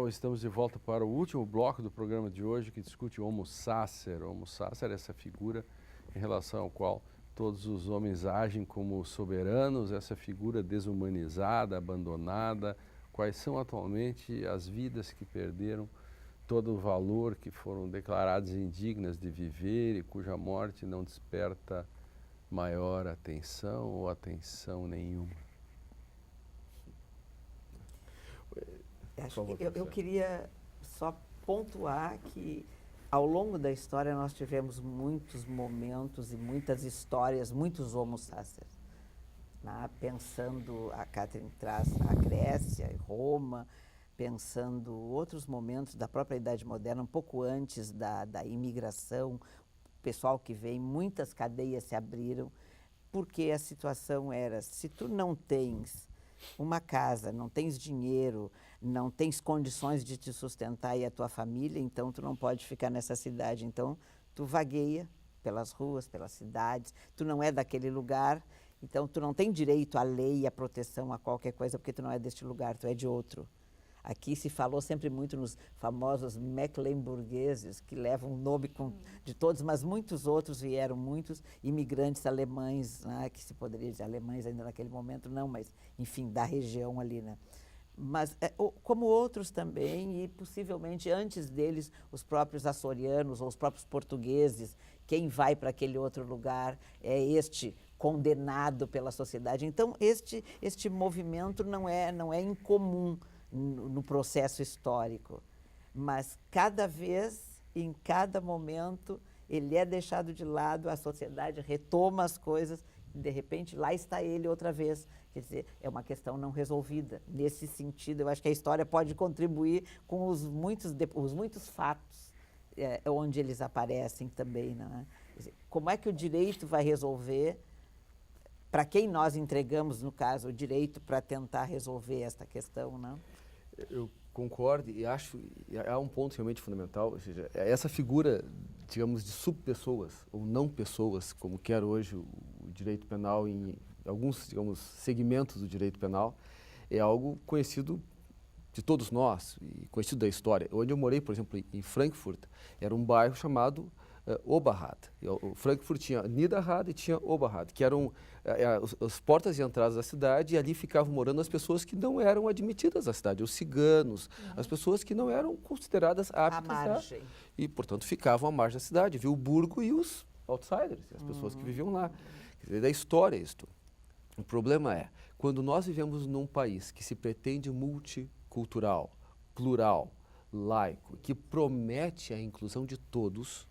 estamos de volta para o último bloco do programa de hoje, que discute o Homo Sacer. O Homo Sacer é essa figura em relação ao qual todos os homens agem como soberanos, essa figura desumanizada, abandonada. Quais são atualmente as vidas que perderam todo o valor, que foram declaradas indignas de viver e cuja morte não desperta maior atenção ou atenção nenhuma? Eu queria só pontuar que ao longo da história nós tivemos muitos momentos e muitas histórias, muitos Homo Sacer. Pensando, a Catherine traz a Grécia e Roma, pensando outros momentos da própria Idade Moderna, um pouco antes da imigração, o pessoal que vem, muitas cadeias se abriram, porque a situação era, se tu não tens uma casa, não tens dinheiro, não tens condições de te sustentar e a tua família, então tu não pode ficar nessa cidade. Então, tu vagueia pelas ruas, pelas cidades, tu não é daquele lugar, então tu não tem direito à lei, à proteção, a qualquer coisa, porque tu não é deste lugar, tu é de outro. Aqui se falou sempre muito nos famosos mecklenburgueses, que levam o nome de todos, mas muitos outros vieram, muitos imigrantes alemães, né, que se poderia dizer alemães ainda naquele momento, não, mas, enfim, da região ali, né? Mas, como outros também, e possivelmente antes deles, os próprios açorianos ou os próprios portugueses, quem vai para aquele outro lugar é este condenado pela sociedade. Então, este movimento não é incomum no processo histórico, mas cada vez, em cada momento, ele é deixado de lado, a sociedade retoma as coisas, e de repente lá está ele outra vez. Quer dizer, é uma questão não resolvida. Nesse sentido, eu acho que a história pode contribuir com os muitos fatos onde eles aparecem também, né? Quer dizer, como é que o direito vai resolver, para quem nós entregamos, no caso, o direito para tentar resolver esta questão, não? Eu concordo e acho que há um ponto realmente fundamental, ou seja, essa figura, digamos, de subpessoas ou não pessoas, como quer hoje o direito penal em alguns, digamos, segmentos do direito penal, é algo conhecido de todos nós e conhecido da história. Onde eu morei, por exemplo, em Frankfurt, era um bairro chamado Oberrad. O Frankfurt tinha Niederrad e tinha Oberrad, que eram as portas de entrada da cidade, e ali ficavam morando as pessoas que não eram admitidas à cidade, os ciganos, as pessoas que não eram consideradas aptas à margem. E, portanto, ficavam à margem da cidade. Viu o burgo e os outsiders, as pessoas que viviam lá. Quer dizer, da história isto. O problema é, quando nós vivemos num país que se pretende multicultural, plural, laico, que promete a inclusão de todos,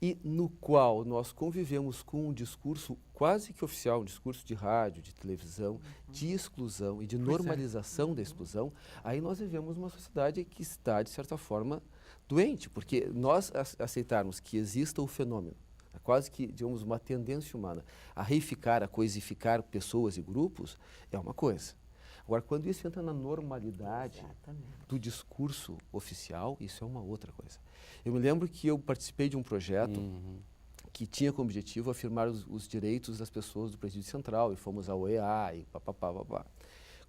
e no qual nós convivemos com um discurso quase que oficial, um discurso de rádio, de televisão, de exclusão e de normalização da exclusão, aí nós vivemos uma sociedade que está, de certa forma, doente, porque nós aceitarmos que exista o fenômeno, quase que, digamos, uma tendência humana a reificar, a coisificar pessoas e grupos, é uma coisa. Agora, quando isso entra na normalidade do discurso oficial, isso é uma outra coisa. Eu me lembro que eu participei de um projeto que tinha como objetivo afirmar os direitos das pessoas do Presídio Central, e fomos ao OEA e papapá.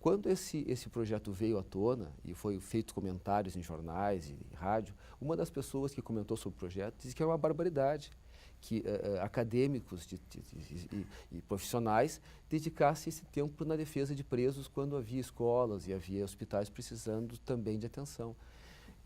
Quando esse projeto veio à tona e foi feito comentários em jornais e rádio, uma das pessoas que comentou sobre o projeto disse que era uma barbaridade que acadêmicos e profissionais dedicassem esse tempo na defesa de presos quando havia escolas e havia hospitais precisando também de atenção.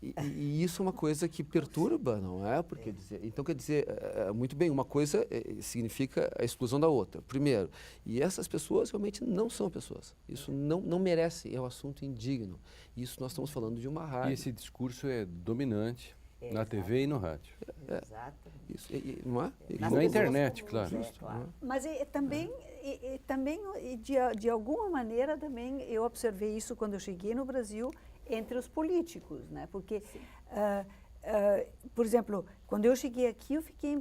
E isso é uma coisa que perturba, não é? Porque então, quer dizer, muito bem, uma coisa significa a exclusão da outra, primeiro. E essas pessoas realmente não são pessoas. Isso não merece, é um assunto indigno. Isso nós estamos falando de uma rádio. E esse discurso é dominante na TV e no rádio. Exatamente. Isso, não é? E na internet, claro. Mas também, de alguma maneira, também eu observei isso quando eu cheguei no Brasil, entre os políticos, né? Porque, por exemplo, quando eu cheguei aqui, eu fiquei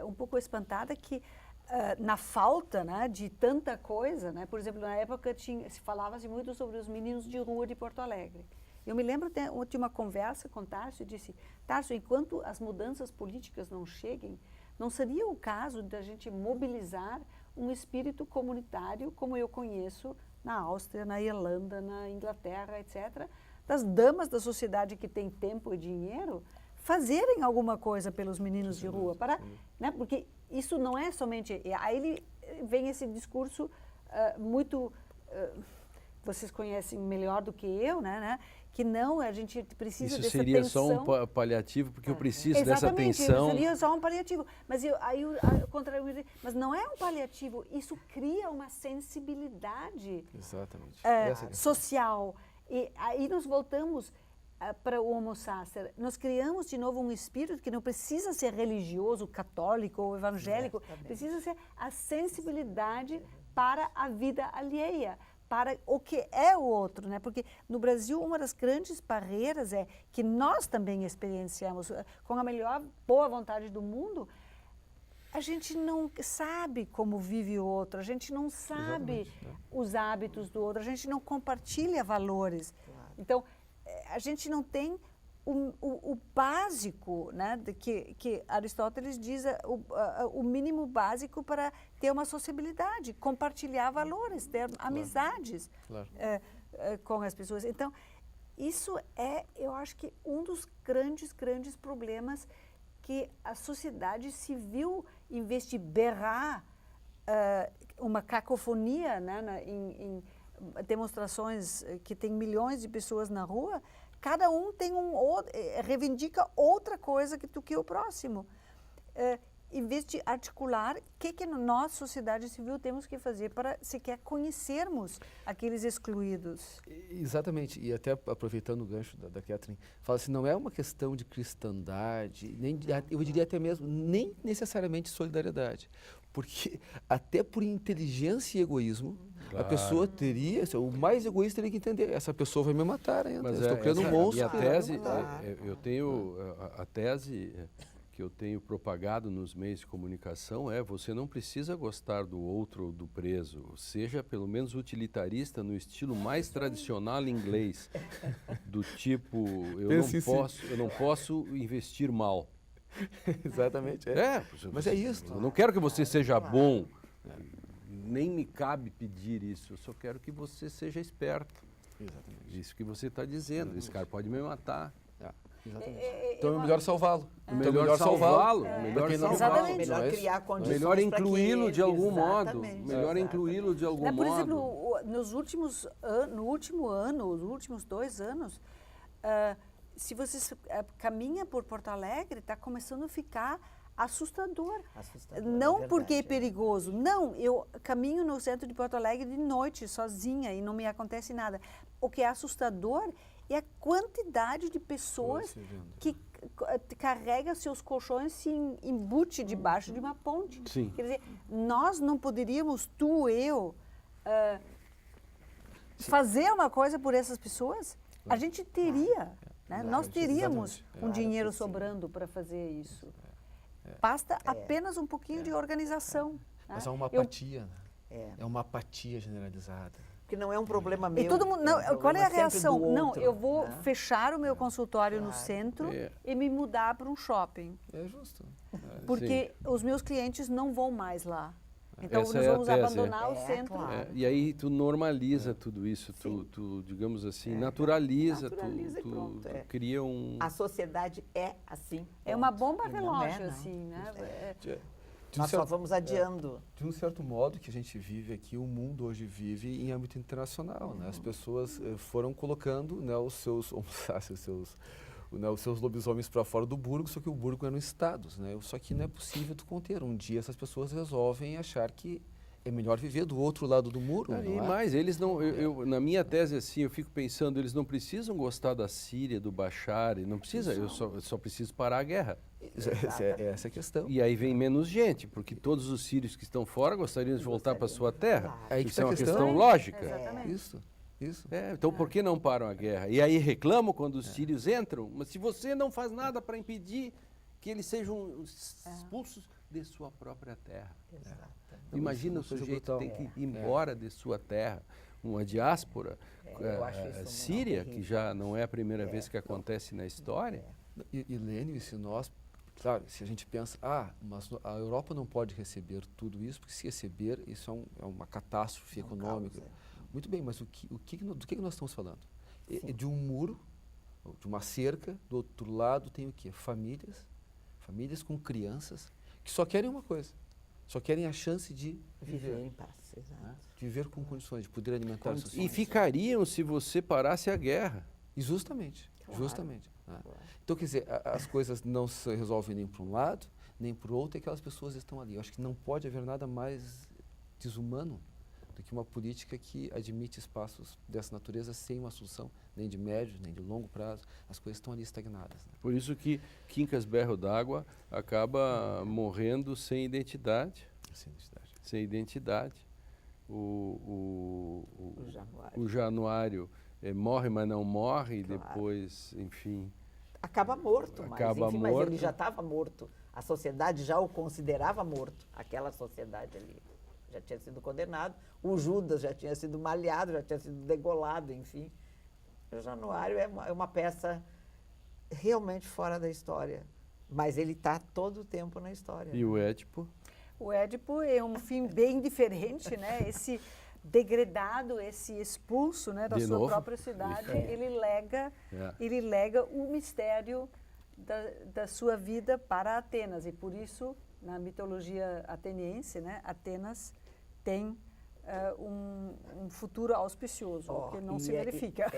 um pouco espantada que, na falta, né, de tanta coisa, né? Por exemplo, na época se falava-se muito sobre os meninos de rua de Porto Alegre. Eu me lembro de uma conversa com Tarso, e disse, Tarso, enquanto as mudanças políticas não cheguem, não seria o caso da gente mobilizar um espírito comunitário, como eu conheço na Áustria, na Irlanda, na Inglaterra, etc., das damas da sociedade que têm tempo e dinheiro fazerem alguma coisa pelos meninos de rua, para, né? Porque isso não é somente... Aí vem esse discurso muito... vocês conhecem melhor do que eu, né? Que não, a gente precisa Isso dessa seria atenção. só um paliativo, porque eu preciso dessa Exatamente, atenção. seria só um paliativo. Mas mas não é um paliativo, isso cria uma sensibilidade Exatamente. Essa é a questão. social. E aí nós voltamos para o Homo Sacer. Nós criamos de novo um espírito que não precisa ser religioso, católico ou evangélico, precisa ser a sensibilidade para a vida alheia, para o que é o outro, né? Porque no Brasil uma das grandes barreiras é que nós também experienciamos, com a melhor boa vontade do mundo, a gente não sabe como vive o outro, a gente não sabe os hábitos do outro, a gente não compartilha valores. Então, a gente não tem o básico, né, que Aristóteles diz, o mínimo básico para ter uma sociabilidade, compartilhar valores, ter amizades com as pessoas. Então, isso é, eu acho que um dos grandes problemas que a sociedade civil, em vez de berrar uma cacofonia, né, em demonstrações que tem milhões de pessoas na rua, cada um tem reivindica outra coisa do que o próximo. Em vez de articular, o que nós, sociedade civil, temos que fazer para sequer conhecermos aqueles excluídos? Exatamente, e até aproveitando o gancho da Catherine, fala assim, não é uma questão de cristandade, nem eu diria até mesmo, nem necessariamente solidariedade, porque até por inteligência e egoísmo, a pessoa teria, o mais egoísta teria que entender, essa pessoa vai me matar ainda, Mas estou criando um monstro. E a tese, eu tenho a tese que eu tenho propagado nos meios de comunicação você não precisa gostar do outro ou do preso, seja pelo menos utilitarista no estilo mais tradicional inglês, do tipo, eu não posso investir mal. Exatamente. Mas é isso. Eu não quero que você seja bom, nem me cabe pedir isso, eu só quero que você seja esperto. Exatamente. Isso que você está dizendo, esse cara pode me matar. Exatamente. Então é melhor salvá-lo. Melhor salvá-lo. Exatamente. Melhor criar condições. Melhor incluí-lo de algum modo. Exatamente. Melhor incluí-lo de algum modo. Por exemplo, no último ano, os últimos 2 anos, se você caminha por Porto Alegre, está começando a ficar assustador. Não porque é perigoso. Não, eu caminho no centro de Porto Alegre de noite, sozinha, e não me acontece nada. O que é assustador é a quantidade de pessoas que carregam seus colchões e se embute debaixo de uma ponte. Sim. Quer dizer, nós não poderíamos, tu, eu, fazer uma coisa por essas pessoas? A gente teria, né? Nós teríamos um dinheiro sobrando para fazer isso. Basta apenas um pouquinho de organização. Mas há uma apatia, é uma apatia generalizada. Que não é um problema meu. E todo mundo, qual é a reação? Não, eu vou né? fechar o meu consultório no centro e me mudar para um shopping. É justo. Porque os meus clientes não vão mais lá. Então, Essa nós é a vamos tese, abandonar o centro. Claro. E aí tu normaliza tudo isso, tu digamos assim, naturaliza, Naturaliza e pronto, tu cria um... A sociedade é assim. É uma bomba E não relógio, não. assim, né? Nós só vamos adiando. De um certo modo que a gente vive aqui, o mundo hoje vive em âmbito internacional. Né? As pessoas foram colocando, né, os seus lobisomens para fora do burgo, só que o burgo eram estados. Né? Só que não é possível tu conter. Um dia essas pessoas resolvem achar que é melhor viver do outro lado do muro. E não é? mais, eles não, na minha tese assim, eu fico pensando, eles não precisam gostar da Síria, do Bashar, não precisa, eu só preciso parar a guerra. Essa é a questão. E aí vem menos gente, porque todos os sírios que estão fora gostariam de voltar para sua terra. Aí que Isso é tá a uma questão. questão lógica. Exatamente. Isso. Então por que não param a guerra? E aí reclamam quando os sírios entram, mas se você não faz nada para impedir que eles sejam expulsos de sua própria terra. Imagina o sujeito tem que ir embora de sua terra, uma diáspora síria, que já não é a primeira vez que acontece na história. E Lênin, se nós, claro, se a gente pensa, mas a Europa não pode receber tudo isso, porque se receber, isso é uma catástrofe econômica. Muito bem, mas do que nós estamos falando? de um muro, de uma cerca, do outro lado tem o quê? Famílias com crianças que só querem uma coisa, só querem a chance de Viver viver, em paz, exato. né? De viver com condições, de poder alimentar seus E filhos. ficariam se você parasse a guerra. E justamente, Claro. justamente. Né? Claro. Então, quer dizer, as coisas não se resolvem nem para um lado, nem para o outro, e aquelas pessoas estão ali. Eu acho que não pode haver nada mais desumano do que uma política que admite espaços dessa natureza sem uma solução, nem de médio, nem de longo prazo. As coisas estão ali estagnadas. Né? Por isso que Quincas Berro d'Água acaba morrendo sem identidade. Sem necessidade. Sem identidade. O Januário. O Januário morre, mas não morre, e Claro. depois, enfim. Acaba morto, mas, Acaba enfim, mas ele morto. já estava morto. A sociedade já o considerava morto. Aquela sociedade ali já tinha sido condenado. O Judas já tinha sido malhado, já tinha sido degolado, enfim. O Januário é uma peça realmente fora da história. Mas ele está todo o tempo na história. E o Édipo? O Édipo é um fim bem diferente, né? Esse degradado, esse expulso, né, da De sua novo? própria cidade, É. ele lega o mistério da sua vida para Atenas. E por isso, na mitologia ateniense, né, Atenas tem um futuro auspicioso, Ó, que não e se verifica.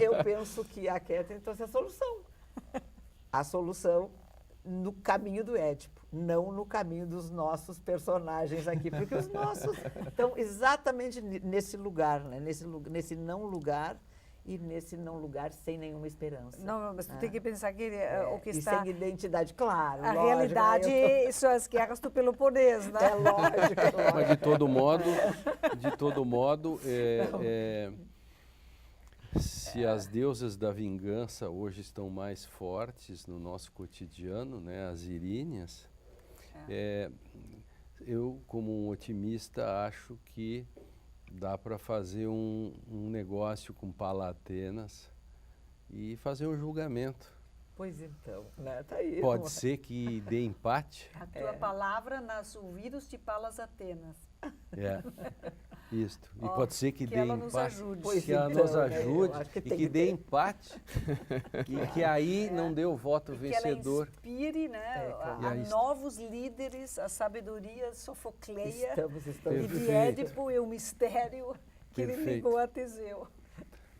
Eu penso que a Catherine trouxe a solução. A solução no caminho do Édipo, não no caminho dos nossos personagens aqui, porque os nossos estão exatamente nesse lugar, né? Nesse não lugar e nesse não lugar sem nenhuma esperança. Não, mas tu tem que pensar que o que e está... sem identidade, claro. A lógico, realidade né? são as guerras do Peloponeso, né? É lógico, é lógico. Mas de todo modo, se as deusas da vingança hoje estão mais fortes no nosso cotidiano, né, as iríneas, eu, como um otimista, acho que dá para fazer um negócio com Palatenas e fazer um julgamento. Pois então, né? Tá aí. Pode ser que dê empate. A tua palavra nas ouvidos de Palas Atenas. É, isto. E Ó, pode ser que que dê ela nos empate. ajude. Pois Que ela então, nos né, ajude eu acho que e tem que que dê ter. empate. E que aí não dê o voto Que vencedor. ela inspire, né, claro. E a aí novos líderes, a sabedoria sofocleia Estamos. e de Perfeito. Édipo e o mistério que ele Perfeito. ligou a Teseu.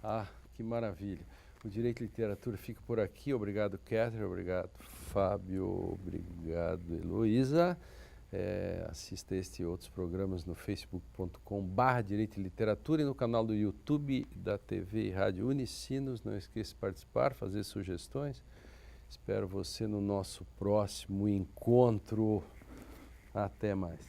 Ah, que maravilha. O Direito e Literatura fica por aqui. Obrigado, Catherine. Obrigado, Fábio. Obrigado, Heloísa. Assista este e outros programas no facebook.com/Direito e Literatura e no canal do YouTube da TV e Rádio Unicinos. Não esqueça de participar, fazer sugestões. Espero você no nosso próximo encontro. Até mais.